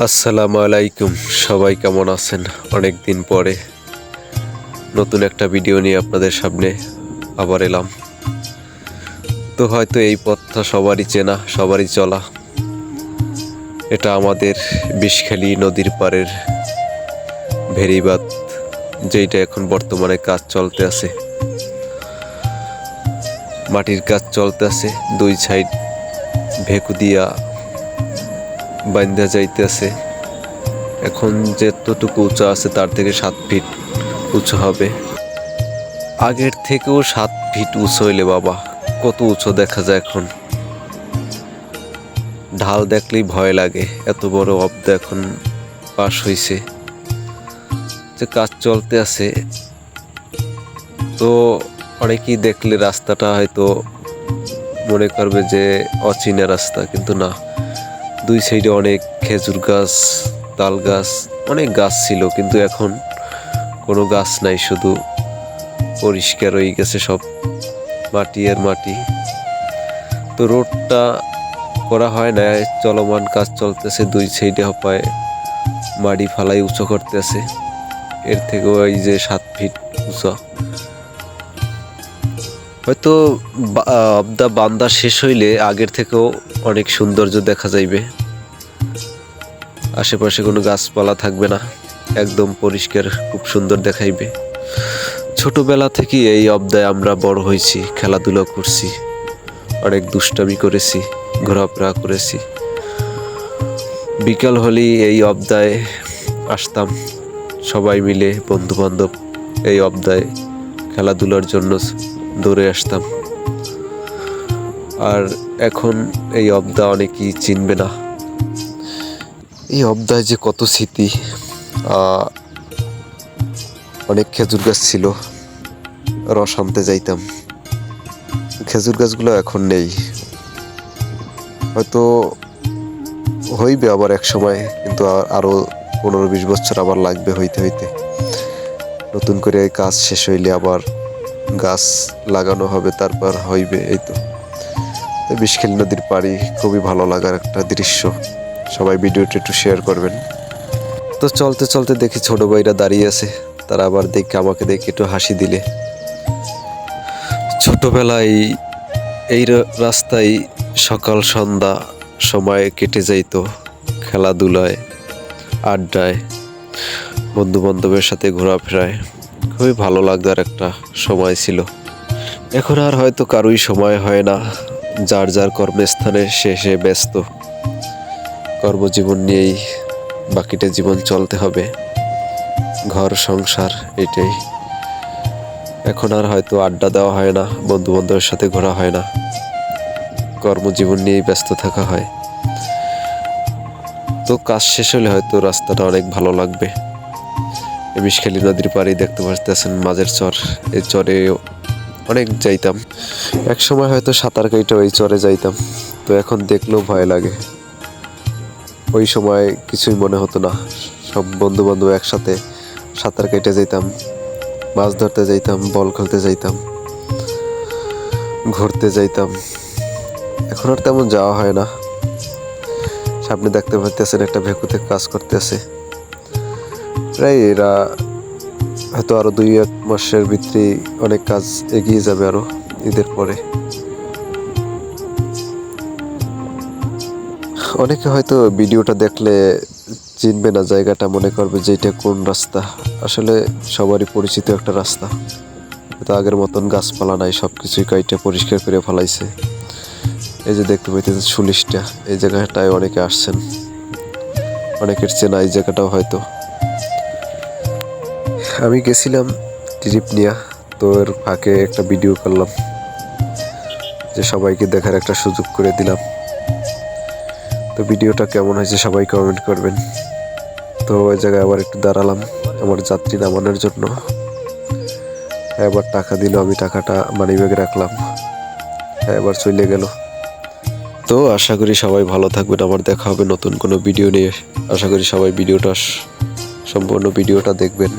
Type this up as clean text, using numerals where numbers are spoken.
আসসালামু আলাইকুম। সবাই কেমন আছেন? অনেক দিন পরে নতুন একটা ভিডিও নিয়ে আপনাদের সামনে আবার এলাম। তো হয়তো এই পথটা সবারই চেনা, সবারই চলা। এটা আমাদের বিষখালী নদীর পাড়ের ভেরিবাঁধ, যেইটা এখন বর্তমানে কাজ চলতে আছে। মাটির কাজ চলতে আছে, দুই সাইড ভেকু দিয়া বান্ধা যাইতেছে। এখন যতটুকু উঁচু আছে তার থেকে 7 ফিট উঁচু হবে। আগের থেকেও 7 ফিট উঁচু হইলে বাবা কত উঁচু দেখা যায়। এখন ঢাল দেখলেই ভয় লাগে, এত বড় অব্দ এখন পাশ হইছে। যে কাজ চলতে আছে, তো অনেকেই দেখলে রাস্তাটা হয়তো মনে করবে যে অচেনা রাস্তা, কিন্তু না। দুই সাইডে অনেক খেজুর গাছ, তাল গাছ, অনেক গাছ ছিল, কিন্তু এখন কোনো গাছ নাই, শুধু পরিষ্কার হয়ে গেছে সব, মাটি আর মাটি। তো রোডটা করা হয় না, চলমান কাজ চলতেছে। দুই সাইডে হপায় মাটি ফালাই উঁচু করতেছে। এর থেকেও এই যে 7 ফিট উঁচু। হয়তো অবদা বান্দা শেষ হইলে আগের থেকেও অনেক সৌন্দর্য দেখা যাইবে। আশেপাশে কোনো গাছপালা থাকবে না, একদম পরিষ্কার, খুব সুন্দর দেখাইবে। ছোটবেলা থেকে এই অবদায় আমরা বড় হয়েছি, খেলাধুলা করছি, অনেক দুষ্টামি করেছি, ঘোরাফেরা করেছি। বিকাল হলেই এই অবদায় আসতাম সবাই মিলে, বন্ধু বান্ধব এই অবদায় খেলাধুলার জন্য দৌড়ে আসতাম। আর এখন এই অবদা অনেকেই চিনবে না। এই অবদায় যে কত স্মৃতি। অনেক খেজুর গাছ ছিল, রস আনতে যাইতাম। খেজুর গাছগুলো এখন নেই, হয়তো হইবে আবার এক সময়, কিন্তু আরো 15-20 বছর আবার লাগবে হইতে হইতে। নতুন করে কাজ শেষ হইলে আবার গাছ লাগানো হবে, তারপর হইবে। এই তো বিষখালী নদীর পাড়ি খুবই ভালো লাগার একটা দৃশ্য। সবাই ভিডিওটা একটু শেয়ার করবেন। তো চলতে চলতে দেখি ছোট ভাইরা দাঁড়িয়ে আছে, তারা আবার দেখে আমাকে দেখে একটু হাসি দিলে। ছোটবেলায় এই রাস্তায় সকাল সন্ধ্যা সময় কেটে যাইতো খেলাধুলায়, আড্ডায়, বন্ধু বান্ধবের সাথে ঘোরাফেরায়। খুবই ভালো লাগতার একটা সময় ছিল। এখন আর হয়তো কারোই সময় হয় না, যার যার কর্মস্থানে সে ব্যস্ত। কর্মজীবন নিয়েই বাকিটা জীবন চলতে হবে, ঘর সংসার, এটাই। এখন আর হয়তো আড্ডা দেওয়া হয় না, বন্ধু বান্ধবের সাথে ঘোরা হয় না, কর্মজীবন নিয়েই ব্যস্ত থাকা হয়। তো কাজ শেষ হলে হয়তো রাস্তাটা অনেক ভালো লাগবে। বিষখালী নদীর পাড়ে দেখতে পাচ্ছেন মাঝের চর, এই চরে অনেক যাইতাম এক সময়, হয়তো সাঁতার কেটে ওই চরে যাইতাম। তো এখন দেখলেও ভয় লাগে। ওই সময় কিছুই মনে হতো না, সব বন্ধু বান্ধব একসাথে সাঁতার কেটে যাইতাম, মাছ ধরতে যাইতাম, বল খেলতে যাইতাম, ঘুরতে যাইতাম। এখন আর তেমন যাওয়া হয় না। সামনে দেখতে পাচ্ছেন একটা ভেকুতে কাজ করতেছে, প্রায় এরা হয়তো আরো 2-1 মাসের ভিতরে অনেক কাজ এগিয়ে যাবে, আরো ঈদের পরে। অনেকে হয়তো ভিডিওটা দেখলে চিনবে না জায়গাটা, মনে করবে যে এটা কোন রাস্তা। আসলে সবারই পরিচিত একটা রাস্তা। তো আগের মতন গাছপালা নাই, সবকিছুই কাইটে পরিষ্কার করে ফেলাইছে। এই যে দেখতে পাইতেছেন সুলিশটা, এই জায়গাটায় অনেকে আসছেন, অনেকের চেনা এই জায়গাটাও হয়তো। আমি গেছিলাম ট্রিপ নিয়ে, তো এর ফাঁকে একটা ভিডিও করলাম, যে সবাইকে দেখার একটা সুযোগ করে দিলাম। তো ভিডিওটা কেমন হয়েছে সবাই কমেন্ট করবেন। তো ওই জায়গায় আবার একটু দাঁড়ালাম আমার যাত্রী নামানোর জন্য। এবার টাকা দিল, আমি টাকাটা মানিব্যাগে রাখলাম, এবার চলে গেল। তো আশা করি সবাই ভালো থাকবেন, আবার দেখা হবে নতুন কোনো ভিডিও নিয়ে। আশা করি সবাই সম্পূর্ণ ভিডিওটা দেখবেন।